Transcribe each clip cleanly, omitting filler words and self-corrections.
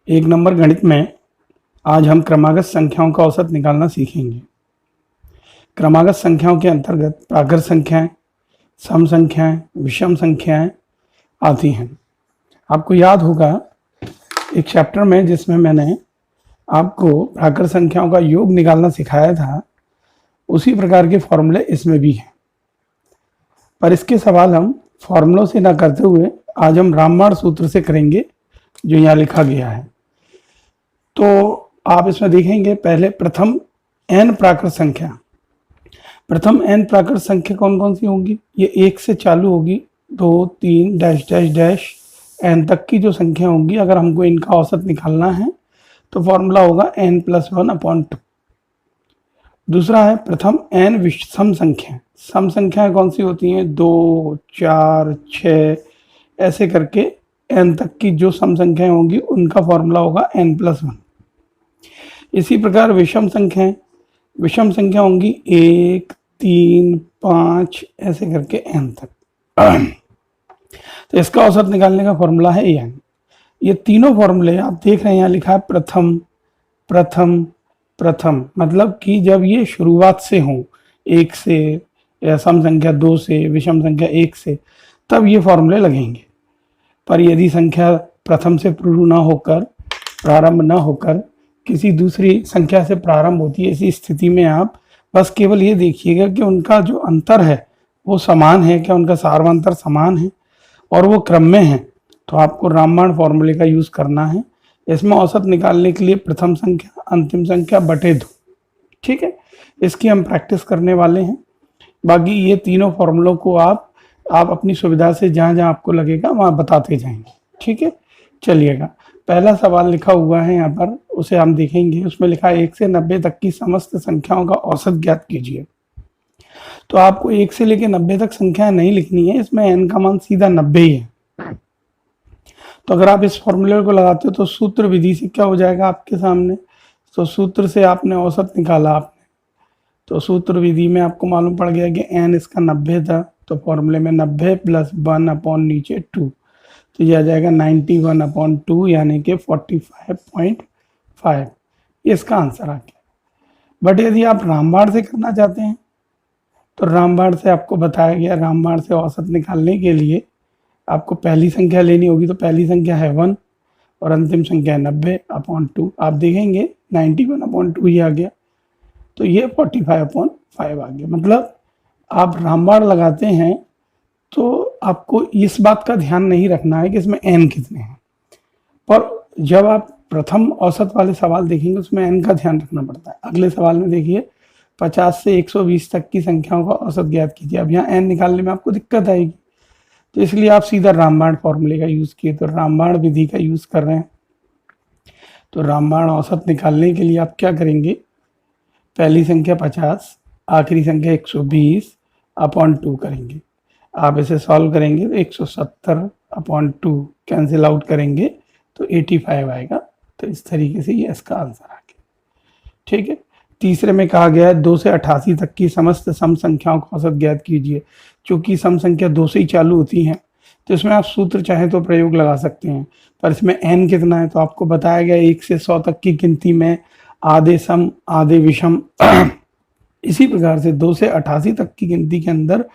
एक नंबर गणित में आज हम क्रमागत संख्याओं का औसत निकालना सीखेंगे। क्रमागत संख्याओं के अंतर्गत प्राकृत संख्याएं, सम संख्याएं, विषम संख्याएं आती हैं। आपको याद होगा एक चैप्टर में जिसमें मैंने आपको प्राकृत संख्याओं का योग निकालना सिखाया था, उसी प्रकार के फॉर्मूले इसमें भी हैं। पर इसके सवाल हम फॉर्मूलों से ना करते हुए आज हम रामबाण सूत्र से करेंगे, जो यहाँ लिखा गया है। तो आप इसमें देखेंगे पहले प्रथम n प्राकृत संख्या, प्रथम n प्राकृत संख्या कौन कौन सी होंगी? ये 1 से चालू होगी, 2, 3 डैश डैश डैश n तक की जो संख्या होंगी। अगर हमको इनका औसत निकालना है तो फॉर्मूला होगा n+1/2। दूसरा है प्रथम n विषम संख्या। सम संख्याएं कौन सी होती हैं? 2, 4, 6 ऐसे करके n तक की जो सम संख्याएं होंगी उनका फॉर्मूला होगा n+1। इसी प्रकार विषम संख्याएं, विषम संख्या होंगी 1, 3, 5 ऐसे करके n तक। तो इसका औसत निकालने का फॉर्मूला है n। ये तीनों फॉर्मूले आप देख रहे हैं, यहाँ लिखा है प्रथम प्रथम प्रथम, मतलब कि जब ये शुरुआत से हो 1 से, या सम संख्या 2 से, विषम संख्या 1 से, तब ये फॉर्मूले लगेंगे। पर यदि संख्या प्रथम से शुरू ना होकर, प्रारंभ ना होकर किसी दूसरी संख्या से प्रारंभ होती है, इसी स्थिति में आप बस केवल ये देखिएगा कि उनका जो अंतर है वो समान है क्या, उनका सार्वंतर समान है और वो क्रम में है। तो आपको रामबाण फॉर्मूले का यूज करना है। इसमें औसत निकालने के लिए प्रथम संख्या अंतिम संख्या बटे 2, ठीक है, इसकी हम प्रैक्टिस करने वाले हैं। बाकी ये तीनों फॉर्मूलों को आप अपनी सुविधा से जहाँ जहाँ आपको लगेगा वहाँ बताते जाएंगे, ठीक है। चलिएगा, पहला सवाल लिखा हुआ है यहाँ पर, उसे हम देखेंगे। उसमें लिखा है 1 से 90 तक की समस्त संख्याओं का औसत ज्ञात कीजिए। तो आपको 1 से लेकर 90 तक संख्याएं नहीं लिखनी है, इसमें n का मान सीधा 90 ही है। तो अगर आप इस फॉर्मूले को लगाते हो तो सूत्र विधि से क्या हो जाएगा आपके सामने? तो सूत्र से आपने औसत निकाला आपने, तो सूत्र विधि में आपको मालूम पड़ गया कि n इसका 90 था, तो फॉर्मूले में 90 + 1/2, तो यह आ जाएगा 91/2 यानी कि 45.5। इसका आंसर आ गया। बट यदि आप रामबाण से करना चाहते हैं तो रामबाण से आपको बताया गया, रामबाण से औसत निकालने के लिए आपको पहली संख्या लेनी होगी। तो पहली संख्या है 1 और अंतिम संख्या है 90/2। आप देखेंगे 91/2 ही आ गया, तो ये 45/5 आ गया। मतलब आप रामबाण लगाते हैं तो आपको इस बात का ध्यान नहीं रखना है कि इसमें n कितने हैं, पर जब आप प्रथम औसत वाले सवाल देखेंगे उसमें n का ध्यान रखना पड़ता है। अगले सवाल में देखिए 50 से 120 तक की संख्याओं का औसत ज्ञात कीजिए। अब यहाँ n निकालने में आपको दिक्कत आएगी, तो इसलिए आप सीधा रामबाण फॉर्मूले का यूज किए, तो रामबाण विधि का यूज कर रहे हैं। तो रामबाण औसत निकालने के लिए आप क्या करेंगे? पहली संख्या 50, आखिरी संख्या 120/2 करेंगे। आप इसे सॉल्व करेंगे तो 170/2 कैंसिल आउट करेंगे तो 85 आएगा। तो इस तरीके से ये इसका आंसर आ गया, ठीक है। तीसरे में कहा गया है 2 से 88 तक की समस्त सम संख्याओं का औसत ज्ञात कीजिए। चूंकि सम संख्या 2 से ही चालू होती हैं तो इसमें आप सूत्र चाहे तो प्रयोग लगा सकते हैं, पर इसमें n कितना है तो आपको बताया गया 1 से 100 तक की गिनती में आधे सम आधे विषम। इसी प्रकार से 2 से 88 तक की गिनती के अंदर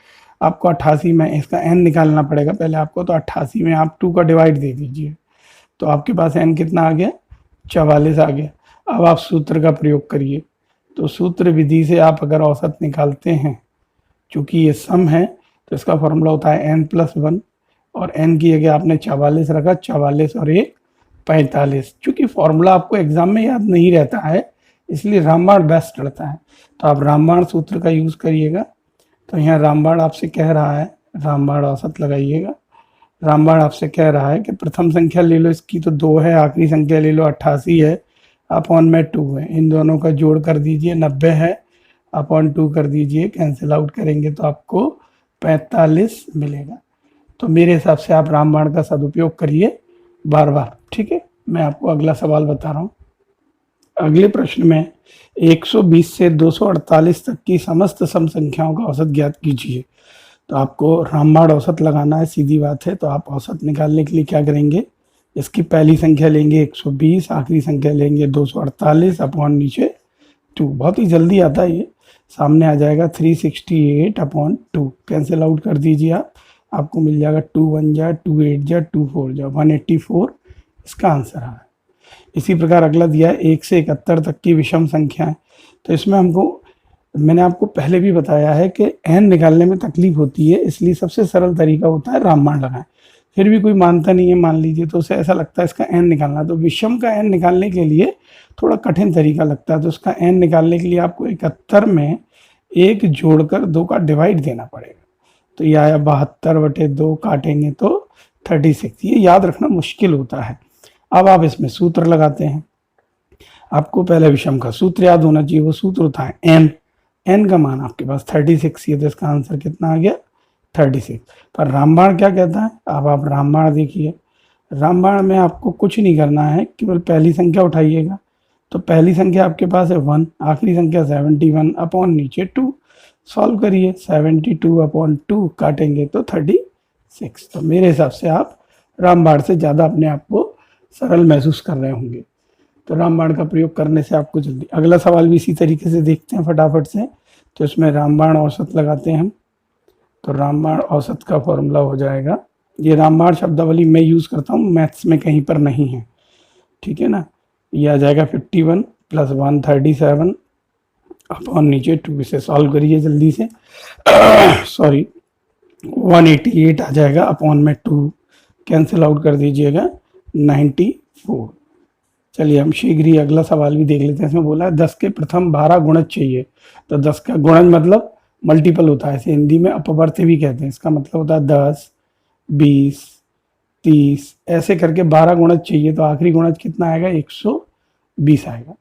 आपको 88 में इसका n निकालना पड़ेगा पहले आपको। तो 88 में आप 2 का डिवाइड दे दीजिए, तो आपके पास n कितना आ गया? 44 आ गया। अब आप सूत्र का प्रयोग करिए। तो सूत्र विधि से आप अगर औसत निकालते हैं, चूंकि ये सम है तो इसका फॉर्मूला होता है n+1 और n की जगह आपने 44 रखा, 44 और 1 45। चूंकि फॉर्मूला आपको एग्जाम में याद नहीं रहता है इसलिए रामबाण बेस्ट रहता है। तो आप रामबाण सूत्र का यूज करिएगा। तो यहाँ रामबाण आपसे कह रहा है, रामबाण औसत लगाइएगा। रामबाण आपसे कह रहा है कि प्रथम संख्या ले लो, इसकी तो 2 है, आखिरी संख्या ले लो 88 है, अपॉन में 2 है, इन दोनों का जोड़ कर दीजिए 90 है, अपॉन 2 कर दीजिए, कैंसिल आउट करेंगे तो आपको 45 मिलेगा। तो मेरे हिसाब से आप रामबाण का सदुपयोग करिए बार बार, ठीक है। मैं आपको अगला सवाल बता रहा हूँ। अगले प्रश्न में 120 से 248 तक की समस्त सम संख्याओं का औसत ज्ञात कीजिए। तो आपको रामबाण औसत लगाना है, सीधी बात है। तो आप औसत निकालने के लिए क्या करेंगे? इसकी पहली संख्या लेंगे 120, आखिरी संख्या लेंगे 248 अपॉन नीचे 2। बहुत ही जल्दी आता है ये, सामने आ जाएगा 368 अपॉन 2। कैंसिल आउट कर दीजिए आप, आपको मिल जाएगा 2 1 जा 2 8 जा 2 4 जा 184 इसका आंसर है। इसी प्रकार अगला दिया है 1 से 71 तक की विषम संख्याएं। तो इसमें हमको, मैंने आपको पहले भी बताया है कि n निकालने में तकलीफ होती है, इसलिए सबसे सरल तरीका होता है रामबाण लगाएं। फिर भी कोई मानता नहीं है मान लीजिए, तो उसे ऐसा लगता है इसका n निकालना, तो विषम का n निकालने के लिए थोड़ा कठिन तरीका लगता है। तो उसका n निकालने के लिए आपको 71 में 1 जोड़कर 2 का डिवाइड देना पड़ेगा। तो ये आया 72/2, काटेंगे तो 36। ये याद रखना मुश्किल होता है। अब आप इसमें सूत्र लगाते हैं। आपको पहले विषम का सूत्र याद होना चाहिए, वो सूत्र होता है n। n का मान आपके पास 36 है, तो इसका आंसर कितना आ गया 36। पर रामबाण क्या कहता है, अब आप रामबाण देखिए। रामबाण में आपको कुछ नहीं करना है, केवल पहली संख्या उठाइएगा। तो पहली संख्या आपके पास है 1, आखिरी संख्या 71 अपॉन नीचे 2। सॉल्व करिए, 72 अपॉन 2 काटेंगे तो 36। तो मेरे हिसाब से आप रामबाण से ज़्यादा अपने आप को सरल महसूस कर रहे होंगे। तो रामबाण का प्रयोग करने से आपको जल्दी। अगला सवाल भी इसी तरीके से देखते हैं फटाफट से। तो इसमें रामबाण औसत लगाते हैं हम। तो रामबाण औसत का फॉर्मूला हो जाएगा, ये रामबाण शब्दावली मैं यूज़ करता हूँ, मैथ्स में कहीं पर नहीं है, ठीक है ना। ये आ जाएगा 51 + 137 अपॉन नीचे 2। इसे सॉल्व करिए जल्दी से। सॉरी, 188 आ जाएगा अपॉन में 2, कैंसिल आउट कर दीजिएगा 94। चलिए हम शीघ्र ही अगला सवाल भी देख लेते हैं। इसमें बोला है 10 के प्रथम 12 गुणज चाहिए। तो 10 का गुणज मतलब मल्टीपल होता है, इसे हिंदी में अपवर्त भी कहते हैं। इसका मतलब होता है 10 20 30 ऐसे करके 12 गुणज चाहिए। तो आखिरी गुणज कितना आएगा 120 आएगा।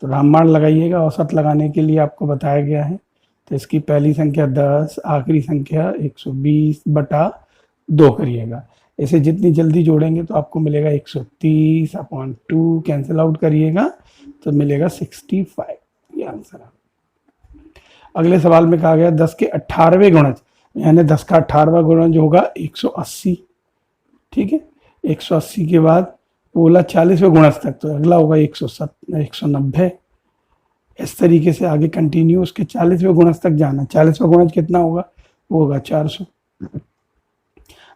तो रामबाण लगाइएगा। औसत लगाने के लिए आपको बताया गया है। तो इसकी पहली संख्या 10, आखिरी संख्या 120/2 करिएगा। इसे जितनी जल्दी जोड़ेंगे तो आपको मिलेगा 130 अपॉन 2, कैंसिल आउट करिएगा तो मिलेगा 65। ये आंसर है। अगले सवाल में कहा गया 10 के 18वें गुणज, यानी 10 का 18वां गुणज होगा 180, ठीक है। 180 के बाद बोला 40वें गुणज तक, तो अगला होगा 190। इस तरीके से आगे कंटिन्यू उसके 40वें गुणज तक जाना। 40वां गुणज कितना होगा, वो होगा 400।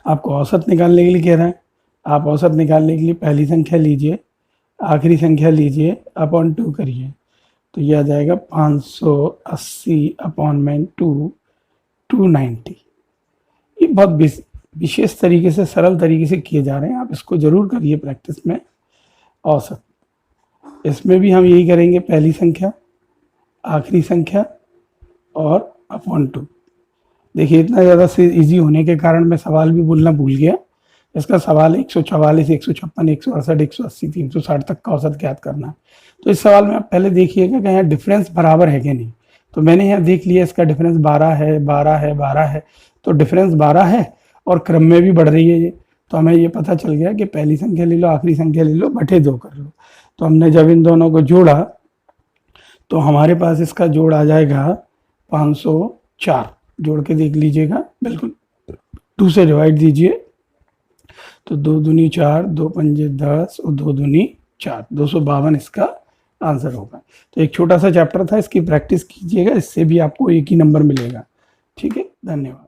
आपको औसत निकालने के लिए कह रहा है। आप औसत निकालने के लिए पहली संख्या लीजिए, आखिरी संख्या लीजिए, अपॉन 2 करिए। तो यह आ जाएगा 580 अपॉन में 2, 290। ये बहुत विशेष तरीके से, सरल तरीके से किए जा रहे हैं। आप इसको जरूर करिए प्रैक्टिस में। औसत इसमें भी हम यही करेंगे, पहली संख्या, आखिरी संख्या और अपॉन 2। देखिए इतना ज़्यादा से इजी होने के कारण मैं सवाल भी बोलना भूल गया। इसका सवाल 144, 156, 168, 180, 360 तक का औसत ज्ञात करना है। तो इस सवाल में आप पहले देखिएगा कि यहाँ डिफरेंस बराबर है कि नहीं। तो मैंने यहाँ देख लिया इसका डिफरेंस 12 है, 12 है, 12 है। तो डिफरेंस 12 है और क्रम में भी बढ़ रही है ये। तो हमें ये पता चल गया कि पहली संख्या ले लो, आखिरी संख्या ले लो, बटे 2 कर लो। तो हमने जब इन दोनों को जोड़ा तो हमारे पास इसका जोड़ आ जाएगा 504। जोड़ के देख लीजिएगा, बिल्कुल 2 से डिवाइड दीजिए तो 2 दूनी 4, 2 पंजे 10 और 2 दूनी 4, 252 इसका आंसर होगा। तो एक छोटा सा चैप्टर था, इसकी प्रैक्टिस कीजिएगा, इससे भी आपको एक ही नंबर मिलेगा। ठीक है, धन्यवाद।